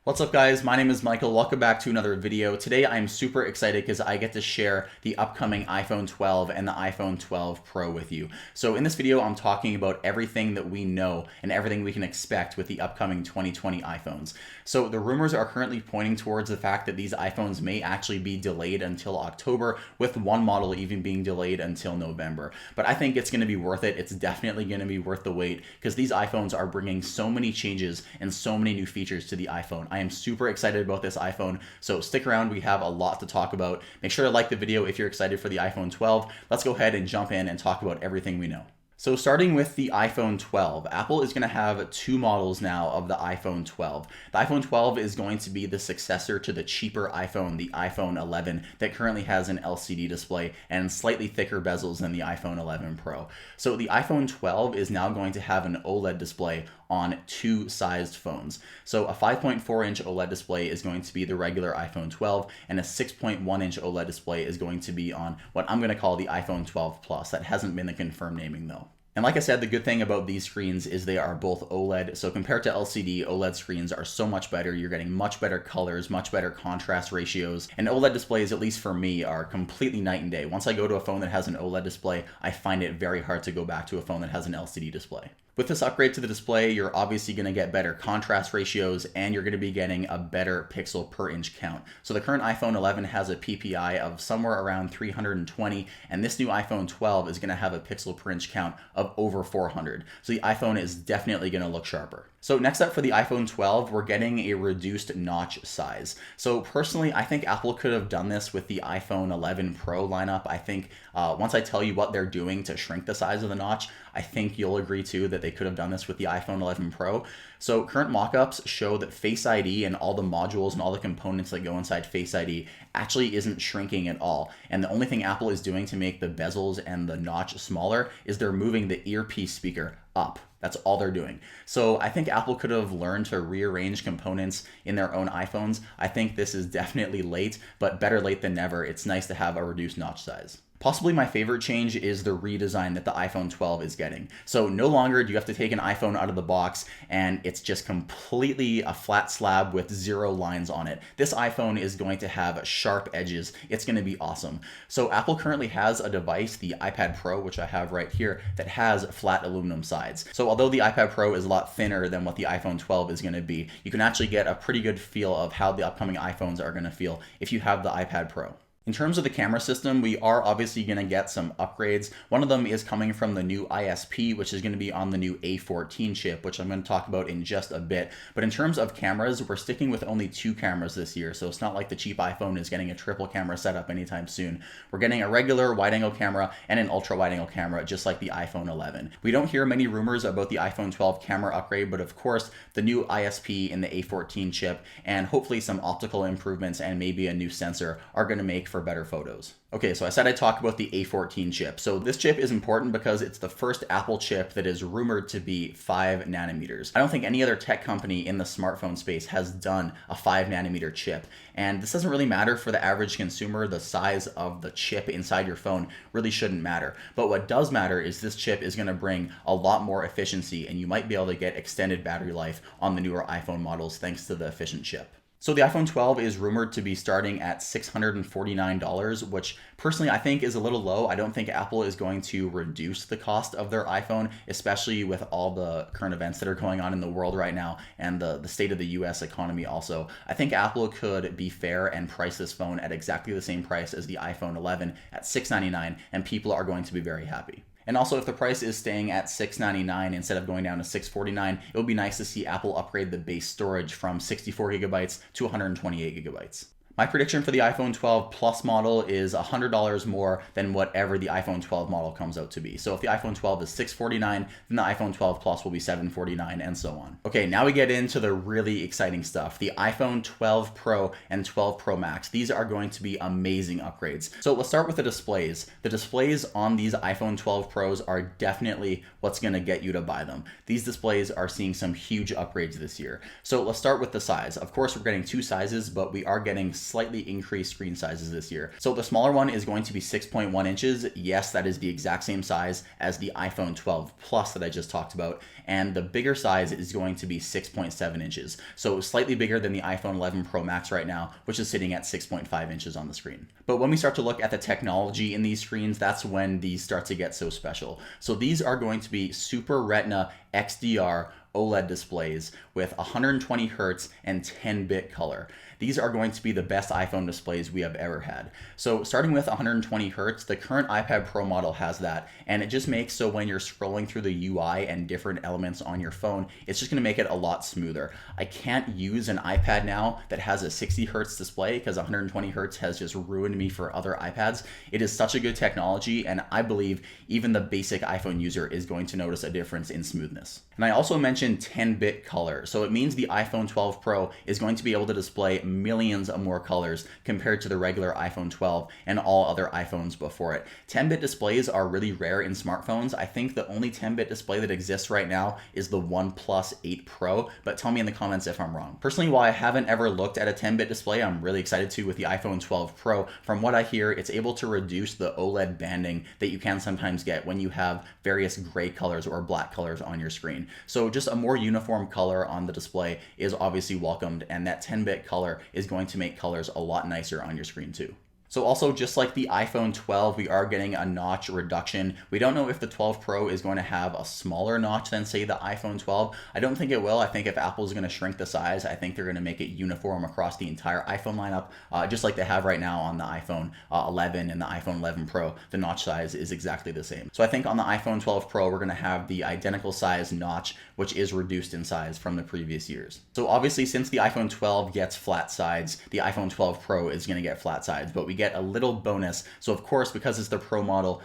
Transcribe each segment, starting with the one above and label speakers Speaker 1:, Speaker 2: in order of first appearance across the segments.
Speaker 1: What's up guys, my name is Michael, welcome back to another video. Today I'm super excited because I get to share the upcoming iPhone 12 and the iPhone 12 Pro with you. So in this video I'm talking about everything that we know and everything we can expect with the upcoming 2020 iPhones. So the rumors are currently pointing towards the fact that these iPhones may actually be delayed until October, with one model even being delayed until November. But I think it's going to be worth it. It's definitely going to be worth the wait because these iPhones are bringing so many changes and so many new features to the iPhone. I am super excited about this iPhone, so stick around, we have a lot to talk about. Make sure to like the video if you're excited for the iPhone 12. Let's go ahead and jump in and talk about everything we know. So starting with the iPhone 12, Apple is going to have two models now of the iPhone 12. The iPhone 12 is going to be the successor to the cheaper iPhone, the iPhone 11, that currently has an LCD display and slightly thicker bezels than the iPhone 11 Pro. So the iPhone 12 is now going to have an OLED display on two sized phones. So a 5.4-inch OLED display is going to be the regular iPhone 12, and a 6.1-inch OLED display is going to be on what I'm going to call the iPhone 12 Plus. That hasn't been the confirmed naming though. And like I said, the good thing about these screens is they are both OLED. So compared to LCD, OLED screens are so much better. You're getting much better colors, much better contrast ratios. And OLED displays, at least for me, are completely night and day. Once I go to a phone that has an OLED display, I find it very hard to go back to a phone that has an LCD display. With this upgrade to the display, you're obviously going to get better contrast ratios and you're going to be getting a better pixel per inch count. So the current iPhone 11 has a PPI of somewhere around 320, and this new iPhone 12 is going to have a pixel per inch count of over 400. So the iPhone is definitely going to look sharper. So next up for the iPhone 12, we're getting a reduced notch size. So personally, I think Apple could have done this with the iPhone 11 Pro lineup. I think once I tell you what they're doing to shrink the size of the notch, I think you'll agree too that they could have done this with the iPhone 11 Pro. So current mockups show that Face ID and all the modules and all the components that go inside Face ID actually isn't shrinking at all. And the only thing Apple is doing to make the bezels and the notch smaller is they're moving the earpiece speaker up. That's all they're doing. So I think Apple could have learned to rearrange components in their own iPhones. I think this is definitely late, but better late than never. It's nice to have a reduced notch size. Possibly my favorite change is the redesign that the iPhone 12 is getting. So no longer do you have to take an iPhone out of the box and it's just completely a flat slab with zero lines on it. This iPhone is going to have sharp edges. It's going to be awesome. So Apple currently has a device, the iPad Pro, which I have right here, that has flat aluminum sides. So although the iPad Pro is a lot thinner than what the iPhone 12 is going to be, you can actually get a pretty good feel of how the upcoming iPhones are going to feel if you have the iPad Pro. In terms of the camera system, we are obviously going to get some upgrades. One of them is coming from the new ISP, which is going to be on the new A14 chip, which I'm going to talk about in just a bit. But in terms of cameras, we're sticking with only two cameras this year. So it's not like the cheap iPhone is getting a triple camera setup anytime soon. We're getting a regular wide-angle camera and an ultra wide-angle camera, just like the iPhone 11. We don't hear many rumors about the iPhone 12 camera upgrade, but of course, the new ISP in the A14 chip and hopefully some optical improvements and maybe a new sensor are going to make for better photos. Okay, so I said I'd talk about the A14 chip. So this chip is important because it's the first Apple chip that is rumored to be 5 nanometers. I don't think any other tech company in the smartphone space has done a 5 nanometer chip. And this doesn't really matter for the average consumer. The size of the chip inside your phone really shouldn't matter. But what does matter is this chip is going to bring a lot more efficiency, and you might be able to get extended battery life on the newer iPhone models thanks to the efficient chip. So the iPhone 12 is rumored to be starting at $649, which personally I think is a little low. I don't think Apple is going to reduce the cost of their iPhone, especially with all the current events that are going on in the world right now and the state of the US economy also. I think Apple could be fair and price this phone at exactly the same price as the iPhone 11 at $699, and people are going to be very happy. And also, if the price is staying at $699 instead of going down to $649, it would be nice to see Apple upgrade the base storage from 64 gigabytes to 128 gigabytes. My prediction for the iPhone 12 Plus model is $100 more than whatever the iPhone 12 model comes out to be. So if the iPhone 12 is $649, then the iPhone 12 Plus will be $749 and so on. Okay, now we get into the really exciting stuff. The iPhone 12 Pro and 12 Pro Max. These are going to be amazing upgrades. So let's start with the displays. The displays on these iPhone 12 Pros are definitely what's going to get you to buy them. These displays are seeing some huge upgrades this year. So let's start with the size. Of course, we're getting two sizes, but we are getting slightly increased screen sizes this year. So the smaller one is going to be 6.1 inches. Yes, that is the exact same size as the iPhone 12 Plus that I just talked about. And the bigger size is going to be 6.7 inches. So slightly bigger than the iPhone 11 Pro Max right now, which is sitting at 6.5 inches on the screen. But when we start to look at the technology in these screens, that's when these start to get so special. So these are going to be Super Retina XDR OLED displays with 120 Hz and 10-bit color. These are going to be the best iPhone displays we have ever had. So starting with 120 Hz, the current iPad Pro model has that, and it just makes so when you're scrolling through the UI and different elements on your phone, it's just gonna make it a lot smoother. I can't use an iPad now that has a 60 Hz display because 120 Hz has just ruined me for other iPads. It is such a good technology, and I believe even the basic iPhone user is going to notice a difference in smoothness. And I also mentioned 10-bit color. So it means the iPhone 12 Pro is going to be able to display millions of more colors compared to the regular iPhone 12 and all other iPhones before it. 10-bit displays are really rare in smartphones. I think the only 10-bit display that exists right now is the OnePlus 8 Pro, but tell me in the comments if I'm wrong. Personally, while I haven't ever looked at a 10-bit display, I'm really excited to with the iPhone 12 Pro. From what I hear, it's able to reduce the OLED banding that you can sometimes get when you have various gray colors or black colors on your screen. So just a more uniform color on the display is obviously welcomed, and that 10-bit color is going to make colors a lot nicer on your screen too. So also, just like the iPhone 12, we are getting a notch reduction. We don't know if the 12 Pro is going to have a smaller notch than, say, the iPhone 12. I don't think it will. I think if Apple is going to shrink the size, I think they're going to make it uniform across the entire iPhone lineup, just like they have right now on the iPhone 11 and the iPhone 11 Pro. The notch size is exactly the same. So I think on the iPhone 12 Pro, we're going to have the identical size notch, which is reduced in size from the previous years. So obviously, since the iPhone 12 gets flat sides, the iPhone 12 Pro is going to get flat sides, but we get a little bonus. So of course, because it's the Pro model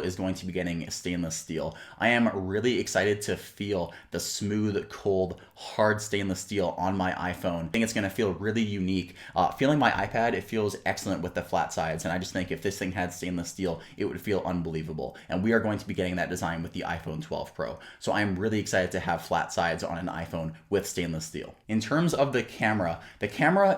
Speaker 1: is going to be getting stainless steel. I am really excited to feel the smooth, cold, hard stainless steel on my iPhone. I think it's going to feel really unique. Feeling my iPad, it feels excellent with the flat sides, and I just think if this thing had stainless steel, it would feel unbelievable. And we are going to be getting that design with the iPhone 12 Pro. So I'm really excited to have flat sides on an iPhone with stainless steel. In terms of the camera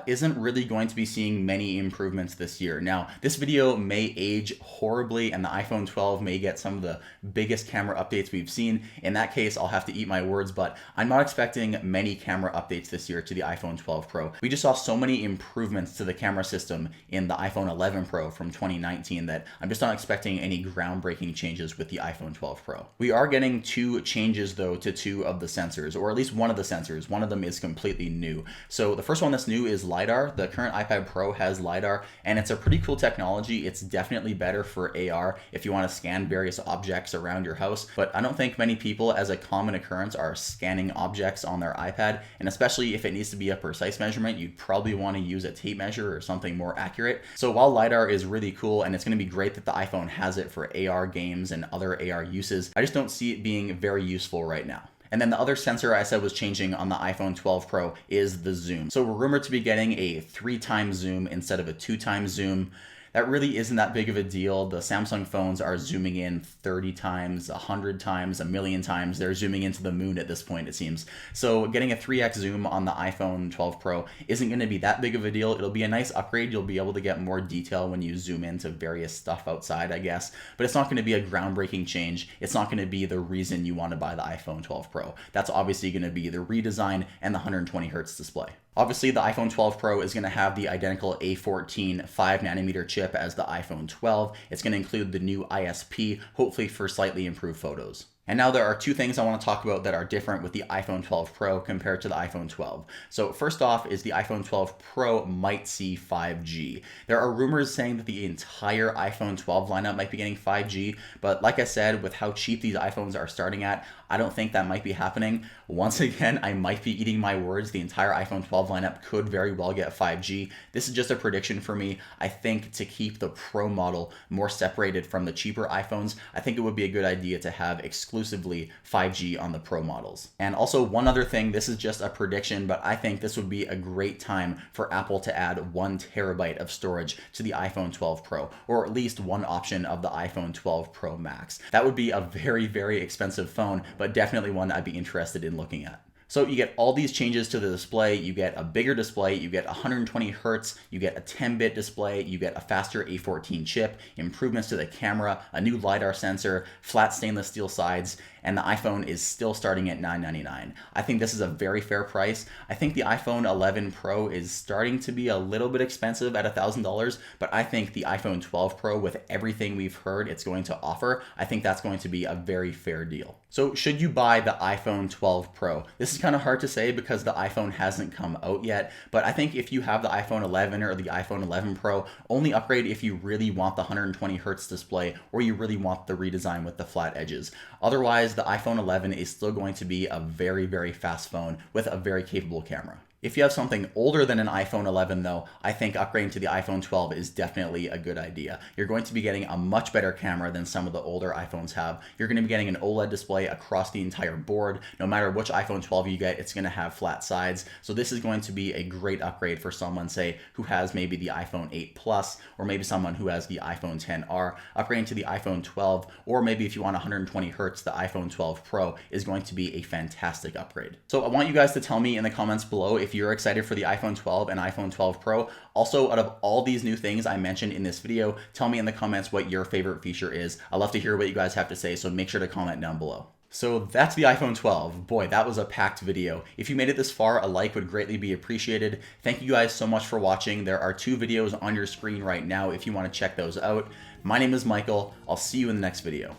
Speaker 1: isn't really going to be seeing many improvements this year. Now, this video may age horribly and the iPhone 12 may get some of the biggest camera updates we've seen. In that case, I'll have to eat my words, but I'm not expecting many camera updates this year to the iPhone 12 Pro. We just saw so many improvements to the camera system in the iPhone 11 Pro from 2019 that I'm just not expecting any groundbreaking changes with the iPhone 12 Pro. We are getting two changes though to two of the sensors, or at least one of the sensors. One of them is completely new. So the first one that's new is Lidar. The current iPad Pro has Lidar, and it's a pretty cool technology. It's definitely better for AR if you want to scan various objects around your house, but I don't think many people, as a common occurrence, are scanning objects on their iPad, and especially if it needs to be a precise measurement, you'd probably want to use a tape measure or something more accurate. So while Lidar is really cool and it's going to be great that the iPhone has it for AR games and other AR uses, I just don't see it being very useful right now. And then the other sensor I said was changing on the iPhone 12 Pro is the zoom. So we're rumored to be getting a 3x zoom instead of a 2x zoom. That really isn't that big of a deal. The Samsung phones are zooming in 30 times, 100 times, a million times. They're zooming into the moon at this point, it seems. So getting a 3x zoom on the iPhone 12 Pro isn't going to be that big of a deal. It'll be a nice upgrade. You'll be able to get more detail when you zoom into various stuff outside, I guess. But it's not going to be a groundbreaking change. It's not going to be the reason you want to buy the iPhone 12 Pro. That's obviously going to be the redesign and the 120 Hz display. Obviously, the iPhone 12 Pro is going to have the identical A14 5nm chip as the iPhone 12. It's going to include the new ISP, hopefully for slightly improved photos. And now there are two things I want to talk about that are different with the iPhone 12 Pro compared to the iPhone 12. So first off is the iPhone 12 Pro might see 5G. There are rumors saying that the entire iPhone 12 lineup might be getting 5G, but like I said, with how cheap these iPhones are starting at, I don't think that might be happening. Once again, I might be eating my words. The entire iPhone 12 lineup could very well get 5G. This is just a prediction for me. I think to keep the Pro model more separated from the cheaper iPhones, I think it would be a good idea to have exclusively 5G on the Pro models. And also one other thing, this is just a prediction, but I think this would be a great time for Apple to add 1 terabyte of storage to the iPhone 12 Pro, or at least one option of the iPhone 12 Pro Max. That would be a very, very expensive phone, but definitely one I'd be interested in looking at. So you get all these changes to the display. You get a bigger display, you get 120 hertz, you get a 10-bit display, you get a faster A14 chip, improvements to the camera, a new Lidar sensor, flat stainless steel sides, and the iPhone is still starting at $999. I think this is a very fair price. I think the iPhone 11 Pro is starting to be a little bit expensive at $1,000, but I think the iPhone 12 Pro, with everything we've heard it's going to offer, I think that's going to be a very fair deal. So should you buy the iPhone 12 Pro? This is kind of hard to say because the iPhone hasn't come out yet, but I think if you have the iPhone 11 or the iPhone 11 Pro, only upgrade if you really want the 120 hertz display or you really want the redesign with the flat edges. Otherwise, the iPhone 11 is still going to be a very, very fast phone with a very capable camera. If you have something older than an iPhone 11 though, I think upgrading to the iPhone 12 is definitely a good idea. You're going to be getting a much better camera than some of the older iPhones have. You're going to be getting an OLED display across the entire board. No matter which iPhone 12 you get, it's going to have flat sides. So this is going to be a great upgrade for someone, say, who has maybe the iPhone 8 Plus, or maybe someone who has the iPhone 10R. Upgrading to the iPhone 12, or maybe if you want 120 hertz, the iPhone 12 Pro is going to be a fantastic upgrade. So I want you guys to tell me in the comments below if you're excited for the iPhone 12 and iPhone 12 Pro. Also, out of all these new things I mentioned in this video, tell me in the comments what your favorite feature is. I love to hear what you guys have to say, so make sure to comment down below. So that's the iPhone 12. Boy, that was a packed video. If you made it this far, a like would greatly be appreciated. Thank you guys so much for watching. There are 2 videos on your screen right now if you want to check those out. My name is Michael. I'll see you in the next video.